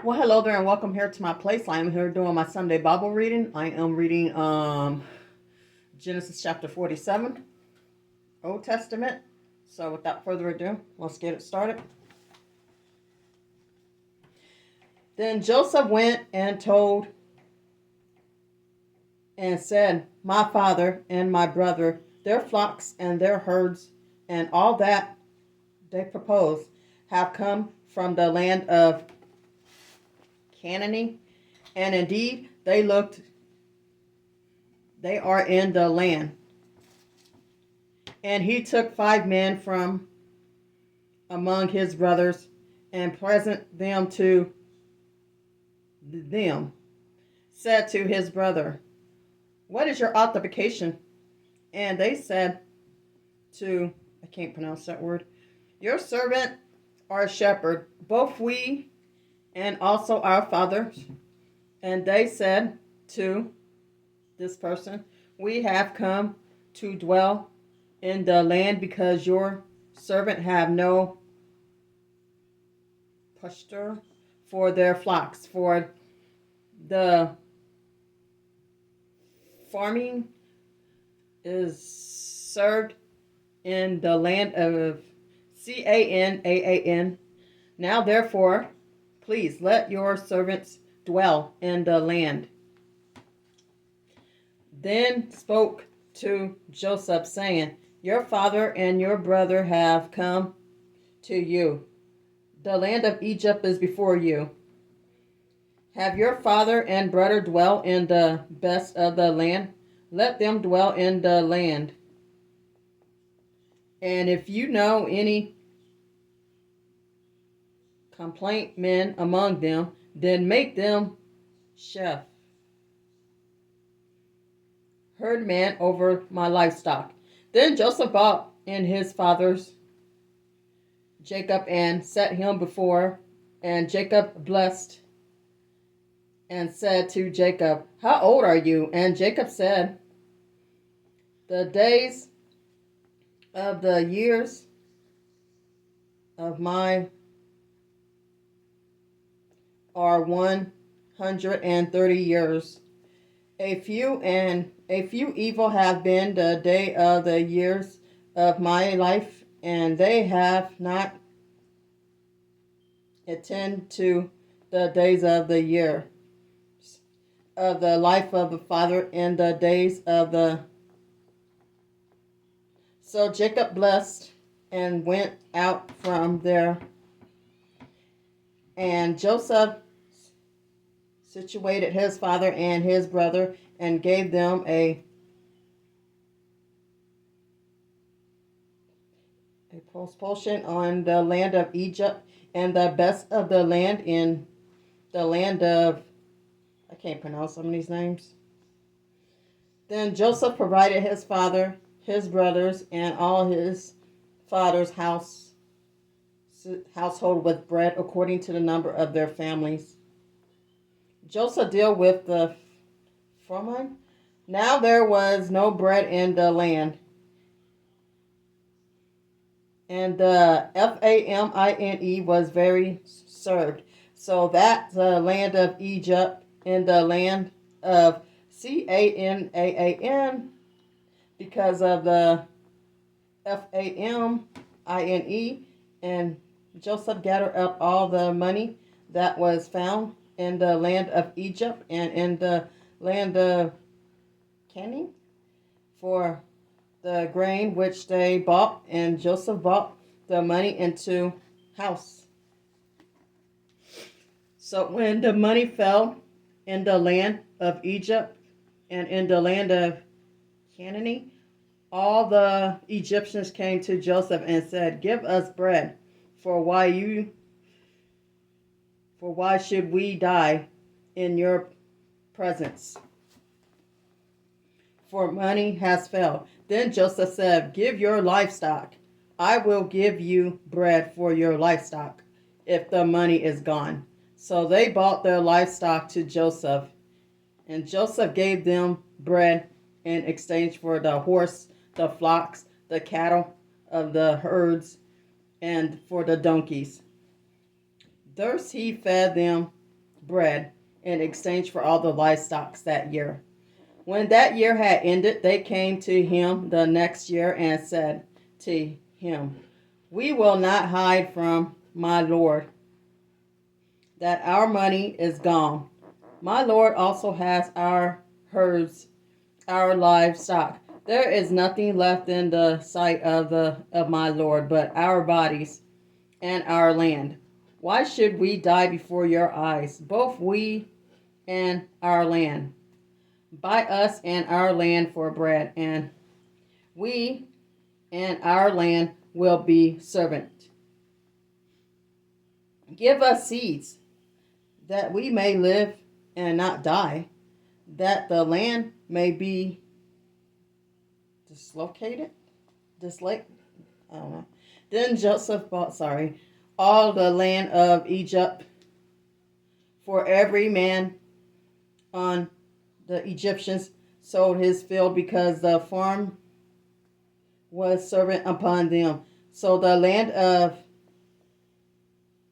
Well, hello there and welcome here to my place. I am here doing my Sunday Bible reading. I am reading Genesis chapter 47, Old Testament. So without further ado, let's get it started. Then Joseph went and told and said, "My father and my brother, their flocks and their herds, and all that they propose, have come from the land of Canaan, and indeed they are in the land." And he took 5 men from among his brothers and present them to them, said to his brother, "What is your occupation?" And they said to, I can't pronounce that word, "Your servant are a shepherd, both we and also our fathers." And they said to this person, "We have come to dwell in the land because your servant have no pasture for their flocks, for the farming is served in the land of Canaan. Now therefore, please let your servants dwell in the land." Then spoke to Joseph, saying, "Your father and your brother have come to you. The land of Egypt is before you. Have your father and brother dwell in the best of the land? Let them dwell in the land. And if you know any complaint men among them, then make them chef, herdman over my livestock." Then Joseph brought in his father's Jacob and set him before, and Jacob blessed and said to Jacob, "How old are you?" And Jacob said, "The days of the years of my are 130 years. A few evil have been the day of the years of my life, and they have not attended to the days of the year of the life of the father in the days of the." So Jacob blessed and went out from there, and Joseph situated his father and his brother and gave them a portion on the land of Egypt and the best of the land in the land of, I can't pronounce some of these names. Then Joseph provided his father, his brothers, and all his father's household with bread according to the number of their families. Joseph dealt with the famine. Now there was no bread in the land, and the famine was very served, so that the land of Egypt and the land of Canaan, because of the famine, and Joseph gathered up all the money that was found in the land of Egypt and in the land of Canaan for the grain which they bought, and Joseph bought the money into house. So when the money fell in the land of Egypt and in the land of Canaan, all the Egyptians came to Joseph and said, "Give us bread, for why should we die in your presence? For money has failed." Then Joseph said, "Give your livestock. I will give you bread for your livestock if the money is gone." So they bought their livestock to Joseph, and Joseph gave them bread in exchange for the horse, the flocks, the cattle of the herds, and for the donkeys. Thus he fed them bread in exchange for all the livestock that year. When that year had ended, they came to him the next year and said to him, "We will not hide from my Lord that our money is gone. My Lord also has our herds, our livestock. There is nothing left in the sight of my Lord but our bodies and our land. Why should we die before your eyes, both we and our land? Buy us and our land for bread, and we and our land will be servant. Give us seeds that we may live and not die, that the land may be dislocated, I don't know. Then Joseph bought, all the land of Egypt for every man on the Egyptians sold his field because the farm was servant upon them. So the land of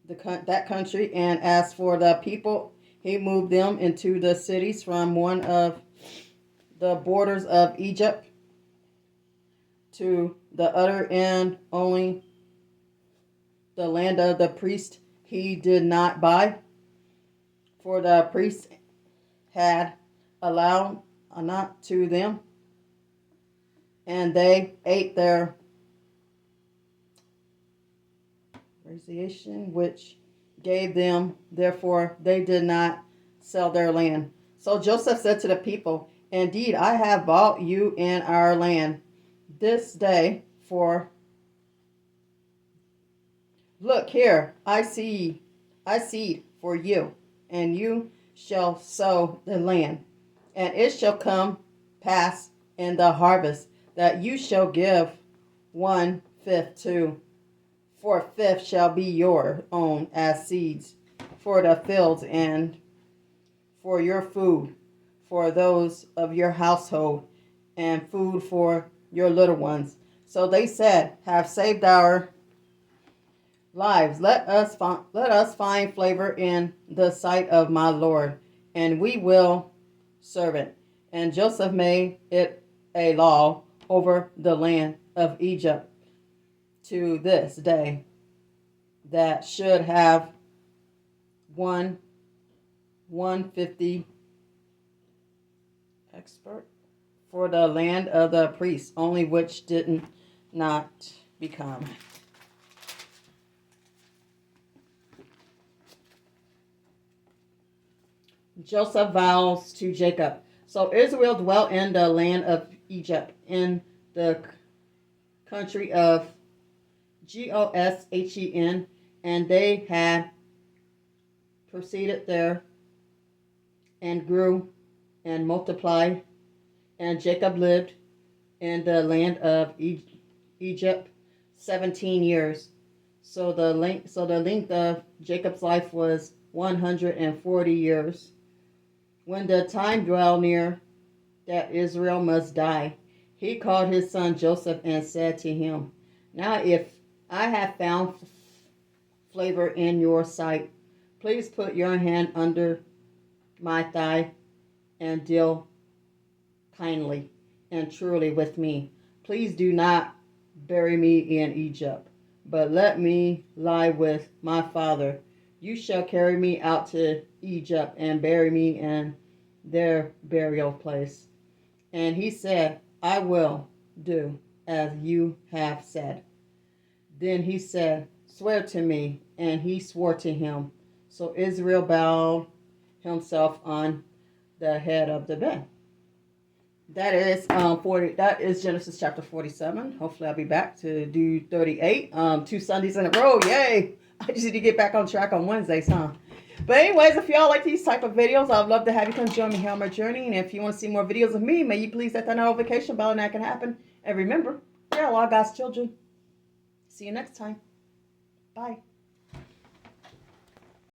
that country, and as for the people, he moved them into the cities from one of the borders of Egypt to the other, and only the land of the priest he did not buy, for the priests had allowed not to them, and they ate their which gave them, therefore they did not sell their land. So Joseph said to the people, "Indeed, I have bought you in our land this day for, look here, I seed for you, and you shall sow the land. And it shall come pass in the harvest that you shall give 1/5 to, 4/5 shall be your own as seeds for the fields and for your food, for those of your household, and food for your little ones." So they said, "Have saved our lives. Let us find favor in the sight of my Lord, and we will serve it." And Joseph made it a law over the land of Egypt to this day that should have 150 expert for the land of the priests, only which did not become. Joseph vows to Jacob. So Israel dwelt in the land of Egypt, in the country of Goshen, and they had proceeded there and grew and multiplied. And Jacob lived in the land of Egypt 17 years. So the length of Jacob's life was 140 years. When the time drew near that Israel must die, he called his son Joseph and said to him, "Now if I have found favor in your sight, please put your hand under my thigh and deal kindly and truly with me. Please do not bury me in Egypt, but let me lie with my father. You shall carry me out to Egypt and bury me in their burial place." And he said, "I will do as you have said." Then he said, "Swear to me." And he swore to him. So Israel bowed himself on the head of the bed. That is 40. That is Genesis chapter 47. Hopefully, I'll be back to do 38. 2 Sundays in a row. Yay! I just need to get back on track on Wednesdays, huh? But anyways, if y'all like these type of videos, I'd love to have you come join me here on my journey. And if you want to see more videos of me, may you please hit that notification bell and that can happen. And remember, we're all God's children. See you next time. Bye.